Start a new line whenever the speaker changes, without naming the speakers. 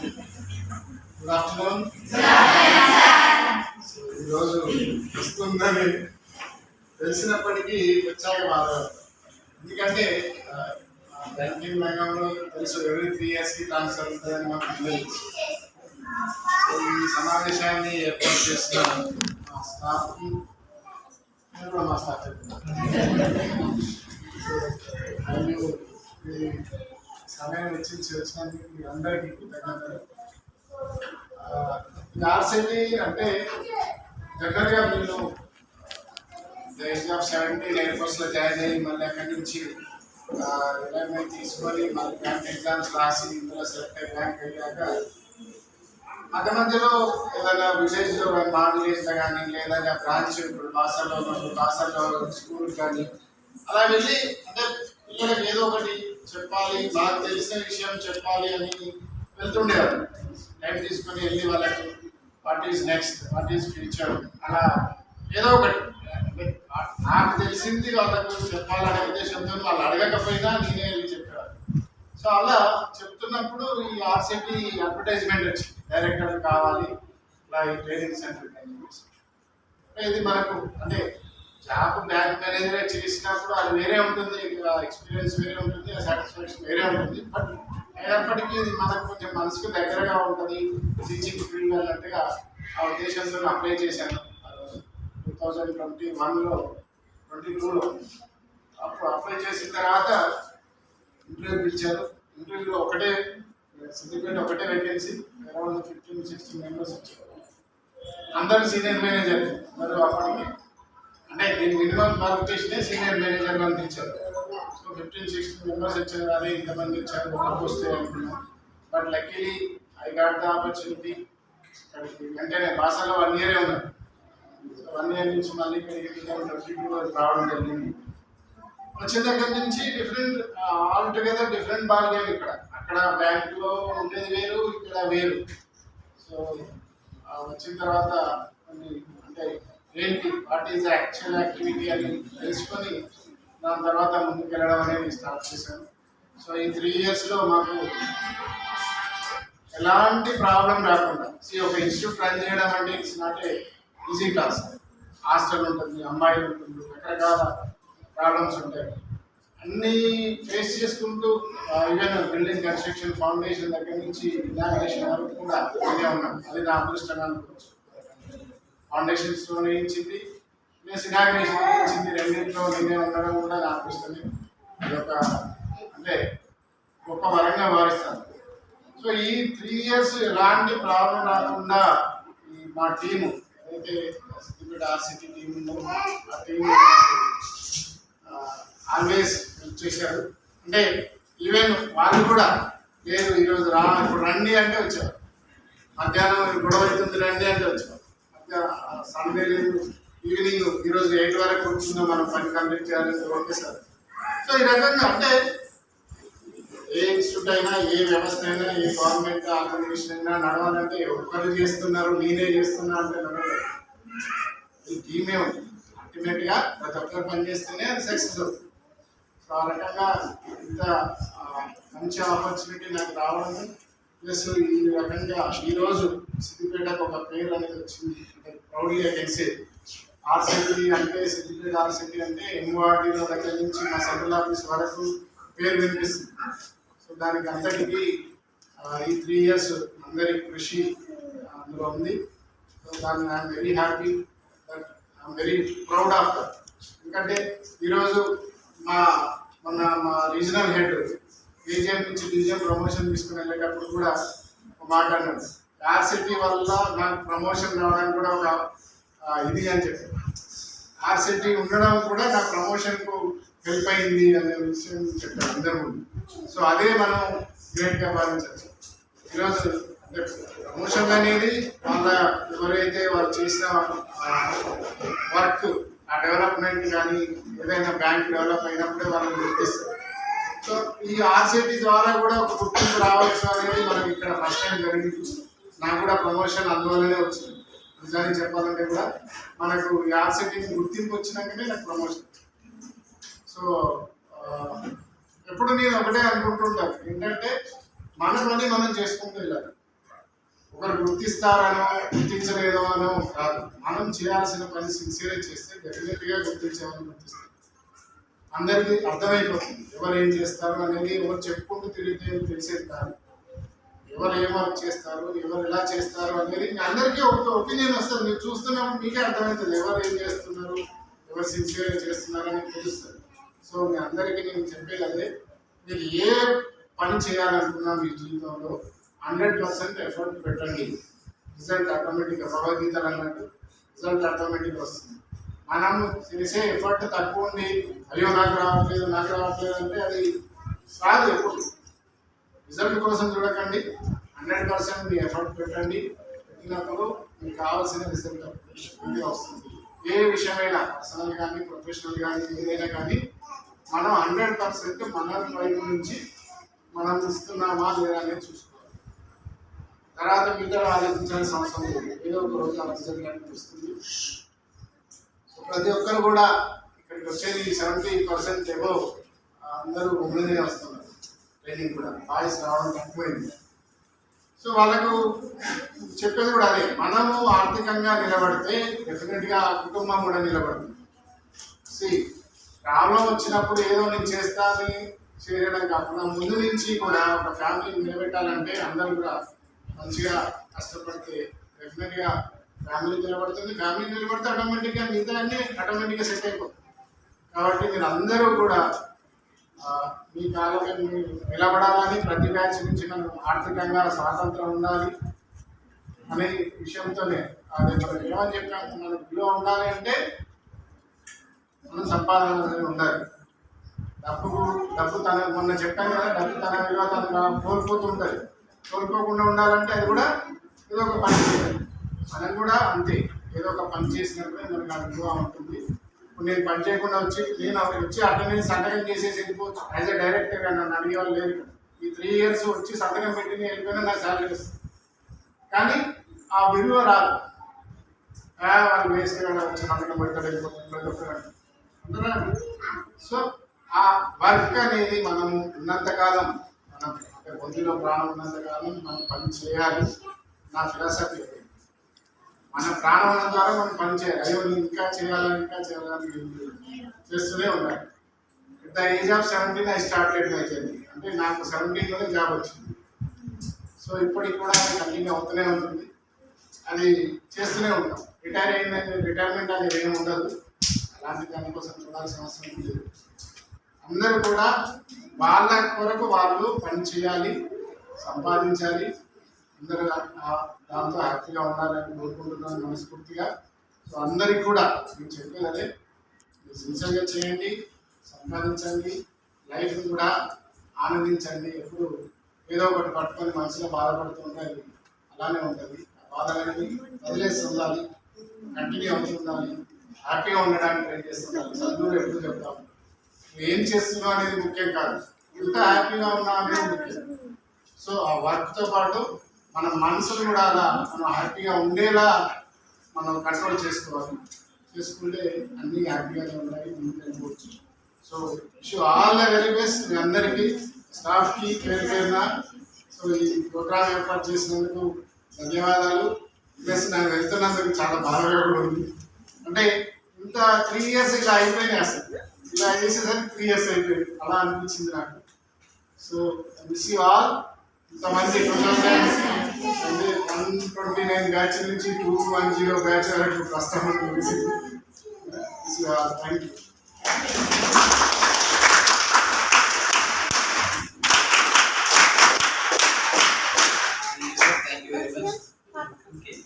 Good afternoon. ఈరోజు వస్తుందని తెలిసినప్పటికీ వచ్చాక బాగా, ఎందుకంటే బ్యాంకింగ్ రంగంలో తెలుసు ఎవ్రీ 3 yearsకి ట్రాన్స్ఫర్ ఉంటుందని మాకు తెలుసు. ఈ సమావేశాన్ని ఏర్పాటు చేసిన మా స్టాఫ్కి, నేను కూడా మా స్టాఫ్ మరియు ఈ సమయం వెచ్చించి వచ్చినందుకు మీ అందరికీ కృతజ్ఞతలు. ఆర్సెల్లి అంటే జనరల్గా మీరు ఏజ్ ఆఫ్ 17 ఎయిర్ ఫోర్స్లో జాయిన్ అయ్యి మళ్ళీ అక్కడి నుంచి రిటైర్మెంట్ తీసుకొని మళ్ళీ బ్యాంక్ ఎగ్జామ్స్ రాసి ఇందులో సెలెక్ట్ అయ్యి బ్యాంక్ అయ్యాక మధ్య మధ్యలో ఏదైనా విలేజ్లో మా విలేజ్లో కానీ లేదా బ్రాంచ్ ఇప్పుడు బాసల్లో స్కూల్ కానీ అలా వెళ్ళి అంటే పిల్లలకి ఏదో ఒకటి చెప్పాలి, నాకు తెలిసిన విషయం చెప్పాలి అని వెళ్తుండేవారు. టైం తీసుకొని వెళ్ళి వాళ్ళకి what is next, what is future, అలా ఏదో ఒకటి నాకు తెలిసింది వాళ్ళకు చెప్పాలనే ఉద్దేశంతో వాళ్ళు అడగకపోయినా నేనే వెళ్ళి చెప్పేవారు. సో అలా చెప్తున్నప్పుడు ఈ ఆర్సిటీ అడ్వర్టైజ్మెంట్ వచ్చింది, డైరెక్టర్ కావాలి ఇలా ఈ ట్రైనింగ్ సెంటర్ అని చెప్పేసి. ఇది మనకు అంటే జాబ్ బ్యాంక్ మేనేజర్ చేసినప్పుడు అది వేరే ఉంటుంది, ఎక్స్పీరియన్స్ వేరే ఉంటుంది, సాటిస్ఫాక్షన్ వేరే ఉంటుంది. బట్ అయినప్పటికీ ఇది మనకు కొంచెం మనసుకు దగ్గరగా ఉంటుంది. టీచింగ్ ఫీల్డ్ అన్నట్టుగా ఆ ఉద్దేశంతో అప్లై చేశాను 2021లో 22లో. అప్పుడు అప్లై చేసిన తర్వాత ఇంటర్వ్యూ పిలిచారు. ఇంటర్వ్యూలో ఒకటే సిద్దిపేట ఒకటే వేకెన్సీ, అరౌండ్ 15-16 మెంబర్స్ వచ్చారు. అందరూ సీనియర్ మేనేజర్. అందరూ అప్పటికి అంటే దీని మినిమం క్వాలిఫికేషనే సీనియర్ మేనేజర్ అని ఇచ్చారు. సో 15-16 మెంబర్స్ వచ్చారు. అదే ఇంతమంది వచ్చారు, ఒక వస్తే అనుకున్నాం. But luckily I got the opportunity. వెంటనే బాసాలో 1 year ఉన్నారు. సో 1 year నుంచి మళ్ళీ ఇక్కడికి రావడం జరిగింది. వచ్చిన దగ్గర నుంచి different all together different ball game. అక్కడ బ్యాంకులో ఉండేది వేరు, ఇక్కడ వేరు. సో వచ్చిన తర్వాత కొన్ని అంటే ఏంటి వాట్ ఈజ్ యాక్చువల్ యాక్టివిటీ అని తెలుసుకొని దాని తర్వాత ముందుకు వెళ్ళడం అనేది స్టార్ట్ చేశాను. సో ఈ 3 yearsలో మాకు ఎలాంటి ప్రాబ్లం రాకుండా ఒక ఇన్స్టిట్యూట్ రన్ చేయడం అంటే it's not a easy task. Hostel ఉంటుంది, అమ్మాయిలు ఉంటుంది, రకరకాల ప్రాబ్లమ్స్ ఉంటాయి. అన్నీ ఫేస్ చేసుకుంటూ ఈవెన్ బిల్డింగ్ కన్స్ట్రక్షన్ ఫౌండేషన్ దగ్గర నుంచి ఇనాగ్రేషన్ వరకు కూడా నేనే ఉన్నాను. అది నా అదృష్టంగా అనుకోవచ్చు. ఫౌండేషన్స్లో వేయించింది ప్లస్ ఇనాగ్రేషన్ వేయించింది, రెండింటిలో నేనే ఉండడం కూడా నా అదృష్టమే. అది ఒక అంటే గొప్ప వరంగా భావిస్తాను. సో ఈ 3 years ఎలాంటి ప్రాబ్లం రాకుండా ఈ మా టీము అయితే సిద్దిపేట ఆర్సిటీ టీం ఉందో ఆ టీం ఆల్వేస్ హెల్ప్ చేశారు. అంటే ఈవెన్ వాళ్ళు కూడా లేదు ఈరోజు ఇప్పుడు రండి అంటే వచ్చారు, మధ్యాహ్నం గొడవ అవుతుంది రండి అంటే వచ్చారు, సండే లేదు ఈవినింగ్ ఈరోజు 8 వరకు కూర్చుందాం మనం పని కంప్లీట్ చేయాలని ఓకే సార్. సో ఈ రకంగా అంటే ఏ ఇన్స్టిట్యూట్ అయినా, ఏ వ్యవస్థ అయినా, ఏ గవర్నమెంట్ ఆర్గనైజేషన్ అయినా నడవాలంటే ఒక్కరు చేస్తున్నారు నేనే చేస్తున్నా అంటే నడవలేదు. ఈ టీమే ఉంది. అల్టిమేట్గా ప్రతి ఒక్కరు పనిచేస్తేనే అది సక్సెస్ అవుతుంది. సో ఆ రకంగా ఇంత మంచి ఆపర్చునిటీ నాకు రావడం ప్లస్ ఈ రకంగా ఈరోజు సిద్దిపేటకు ఒక పేరు అనేది వచ్చింది. అంటే proudly I can say RCT అంటే సిద్దిపేట ఆర్సిటీ అంటే ఎంఓఆర్డీలో దగ్గర నుంచి మా సెంట్రల్ ఆఫీస్ వరకు పేరు వినిపిస్తుంది. సో దానికి అంతటికీ ఈ 3 years అందరి కృషి అందులో ఉంది. సో దాన్ని I'm very happy, I'm very proud of that. ఎందుకంటే ఈరోజు మా రీజనల్ హెడ్ ఏజిఎం నుంచి డిజిఎం ప్రమోషన్ తీసుకుని వెళ్ళేటప్పుడు కూడా ఒక మాట అన్నాడు, ఆర్సిటీ వల్ల నాకు ప్రమోషన్ రావడానికి కూడా ఒక ఇది అని చెప్పారు. ఆర్సిటీ ఉండడం కూడా నా ప్రమోషన్కు హెల్ప్ అయింది అనే విషయం చెప్పారు అందరూ. సో అదే మనం గ్రేట్గా భావించవచ్చు. ఈరోజు అంటే ప్రమోషన్ అనేది వాళ్ళ ఎవరైతే వాళ్ళు చేసిన వర్క్ ఆ డెవలప్మెంట్ కానీ ఏదైనా బ్యాంక్ డెవలప్ అయినప్పుడే వాళ్ళని గుర్తిస్తారు. సో ఈ ఆర్సిటీ ద్వారా కూడా ఒక గుర్తింపు రావచ్చు అనేది మనకి ఇక్కడ ఫస్ట్ టైం జరిగింది. నాకు కూడా ప్రమోషన్ అందువల్లనే వచ్చింది. నిజానికి చెప్పాలంటే కూడా మనకు ఈ ఆర్సిటీని గుర్తింపు వచ్చినాకనే నాకు ప్రమోషన్. సో ఎప్పుడు నేను ఒకటే అనుకుంటుంటాను ఏంటంటే మన పని మనం చేసుకుంటూ వెళ్ళాలి. ఒకరు గుర్తిస్తారనో గుర్తించలేదో అనో కాదు. మనం చేయాల్సిన పని సిన్సియర్గా చేస్తే డెఫినెట్గా గుర్తించామని గుర్తిస్తాం. అందరికీ అర్థమైపోతుంది ఎవరు ఏం చేస్తారు అనేది. ఎవరు చెప్పుకుంటూ తిరిగితే తెలిసేది కాదు. ఎవరు ఏం వర్క్ చేస్తారు, ఎవరు ఎలా చేస్తారు అనేది అందరికీ ఒక ఒపీనియన్ వస్తుంది. మీరు చూస్తున్నప్పుడు మీకే అర్థమవుతుంది ఎవరు ఏం చేస్తున్నారు, ఎవరు సిన్సియర్గా చేస్తున్నారు అనేది తెలుస్తుంది. సో మీ అందరికీ నేను చెప్పేది అదే, మీరు ఏ పని చేయాలనుకున్నా మీ జీవితంలో 100% ఎఫర్ట్ పెట్టండి. రిజల్ట్ ఆటోమేటిక్గా భగవద్గీత అన్నట్టు రిజల్ట్ ఆటోమేటిక్గా వస్తుంది. మనం చేసే ఎఫర్ట్ తక్కువ ఉండి అయ్యో నాకు రావట్లేదు అంటే అది రాదు. ఎప్పుడు రిజల్ట్ కోసం చూడకండి, 100% మీ ఎఫర్ట్ పెట్టండి. పెట్టినప్పుడు మీకు కావాల్సిన రిజల్ట్ వస్తుంది. ఏ విషయమైనా పర్సనల్ కానీ ప్రొఫెషనల్ కానీ ఏదైనా కానీ మనం 100% మన వైపు నుంచి మనం ఇస్తున్నామా లేదా అనేది చూసుకోవాలి. తర్వాత మీతో ఆలోచించాల్సిన అవసరం లేదు. ఏదో ఒక రోజు ఆలోచించడానికి వస్తుంది. సో ప్రతి ఒక్కరు కూడా ఇక్కడికి వచ్చేది 70% ఏవో అందరూ ఉమెనే వస్తున్నారు. ట్రైనింగ్ కూడా బాయ్స్ రావడం తక్కువైంది. సో వాళ్ళకు చెప్పేది కూడా అదే, మనము ఆర్థికంగా నిలబడితే డెఫినెట్గా ఆ కుటుంబం కూడా నిలబడుతుంది. ప్రాబ్లం వచ్చినప్పుడు ఏదో నేను చేస్తానని చేయడం కాకుండా ముందు నుంచి కూడా ఒక ఫ్యామిలీని నిలబెట్టాలంటే అందరూ కూడా మంచిగా కష్టపడితే డెఫినెట్గా ఫ్యామిలీ నిలబడుతుంది. ఫ్యామిలీ నిలబడితే ఆటోమేటిక్గా మిగతా అన్నీ ఆటోమేటిక్గా సెట్ అయిపోతుంది. కాబట్టి మీరు అందరూ కూడా మీ కాలంలో నిలబడాలని, ప్రతి బ్యాచ్ నుంచి మనం ఆర్థికంగా స్వాతంత్రం ఉండాలి అనే విషయంతోనే అదే మనం ఏమని చెప్పాము, మనకు విలువ ఉండాలి అంటే మనం సంపాదన అనేది ఉండాలి. డబ్బు తన మొన్న చెప్పాను కదా, డబ్బు తన విలువ తను కోల్పోతుంటుంది. కోల్పోకుండా ఉండాలంటే అది కూడా ఏదో ఒక పని చేయాలి. మనం కూడా అంతే, ఏదో ఒక పని చేసినప్పుడే మనకు ఆ విలువ ఉంటుంది. ఇప్పుడు నేను పని చేయకుండా నేను వచ్చి అటెండెన్స్ సంతకం చేసేసి వెళ్ళిపోవచ్చు. యాజ్ ఎ డైరెక్టర్గా నన్ను అడిగేవాళ్ళు లేదు. ఈ 3 years వచ్చి సంతకం పెట్టి వెళ్ళిపోయినా నాకు శాలరీ వస్తుంది. కానీ ఆ విలువ రాదు. వాళ్ళు వేస్తే వచ్చి సంతకం పెడతాడు వెళ్ళిపోతున్నాడు. సో ఆ వర్క్ అనేది మనం ఉన్నంతకాలం, మనం బొందిలో ప్రాణం ఉన్నంతకాలం మనం పని చేయాలి. నా ఫిలాసఫీ మన ప్రాణం ఉన్న ద్వారా మనం పని చేయాలి. అయ్యో ఇంకా చేయాలని చేస్తూనే ఉండాలి. At the age of 17 I started my journey. అంటే నాకు 17లోనే జాబ్ వచ్చింది. సో ఇప్పటికి కూడా కంటిన్యూ అవుతూనే ఉంటుంది. అది చేస్తూనే ఉంటాం. రిటైర్మెంట్ అనేది ఏమి ఉండదు. అలాంటి దానికోసం చూడాల్సిన అవసరం లేదు. అందరూ కూడా వాళ్ళ కొరకు వాళ్ళు పని చేయాలి, సంపాదించాలి. అందరూ దాంతో హ్యాపీగా ఉండాలని కోరుకుంటున్నాను మనస్ఫూర్తిగా. సో అందరికీ కూడా నేను చెప్పేది అదే, సిన్సియర్గా చేయండి, సంపాదించండి, లైఫ్ కూడా ఆనందించండి. ఎప్పుడు ఏదో ఒకటి పట్టుకొని మనసులో బాధపడుతుంటే అది అలానే ఉంటుంది. ఆ బాధ అనేది వదిలేసి ఉండాలి, కంటిన్యూ అవుతుండాలి, హ్యాపీగా ఉండడానికి ట్రై చేస్తుండాలి. చదువులు ఎప్పుడు చెప్తాము, ఏం చేస్తున్నావు అనేది ముఖ్యం కాదు, ఎంత హ్యాపీగా ఉన్నా అనేది ముఖ్యం. సో ఆ వర్క్తో పాటు మన మనసును కూడా అలా మనం హ్యాపీగా ఉండేలా మనం కంట్రోల్ చేసుకుంటే అన్నీ హ్యాపీగానే ఉన్నాయి, ముందుకు వెళ్ళిపోవచ్చు. So all the very best మీ అందరికీ, స్టాఫ్కి పేరున. సో ఈ ప్రోగ్రామ్ ఏర్పాటు చేసినందుకు ధన్యవాదాలు. ప్లస్ నాకు వెళ్తున్నందుకు చాలా బాధగా కూడా ఉంది. అంటే ఇంత 3 years ఇలా అయిపోయినాయి, అసలు ఇలా చేసేసరికి 3 years అయిపోయింది అలా అనిపించింది నాకు. So wish you all. ఇంతమంది 129 బ్యాచ్ నుంచి 210 బ్యాచ్ వరకు కష్టపడి wish you all. Thank you.
Thank you very much. Okay.